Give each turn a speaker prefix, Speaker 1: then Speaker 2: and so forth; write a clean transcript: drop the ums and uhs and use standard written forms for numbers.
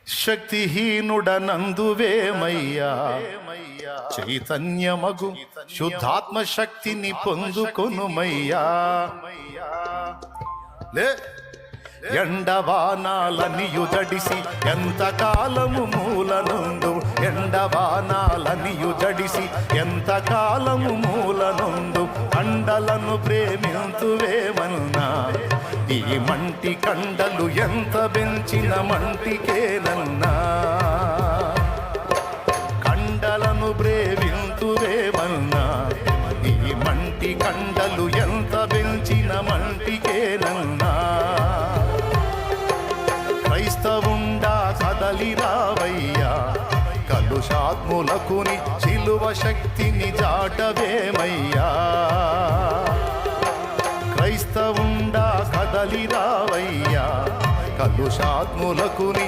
Speaker 1: శక్తిహీనుడనందువేమయ్యా, చైతన్యమగు శుద్ధాత్మ శక్తిని పొందుకొనుమయ్యా. ఎండవానాలనియు జడిసి ఎంతకాలము మూలనుండు, ఎండవానాలనియు జడిసి ఎంతకాలము మూలనుండు, కండలను ప్రేమింతువేమన్నా ఈ మంటి కండలు ఎంత పెంచిన మంటికేనన్నా. కండలను ప్రేమింతువేమన్నా ఈ మంటి కండలు ఎంత పెంచిన మంటికేనన్నా. క్రైస్తవుండా కదలిరావయ్యా, కలుషాత్ములకుని శిలువ శక్తిని జాటవేమయ్యా. క్రైస్తవుండా కదలిరావయ్యా, కలుషాత్ములకుని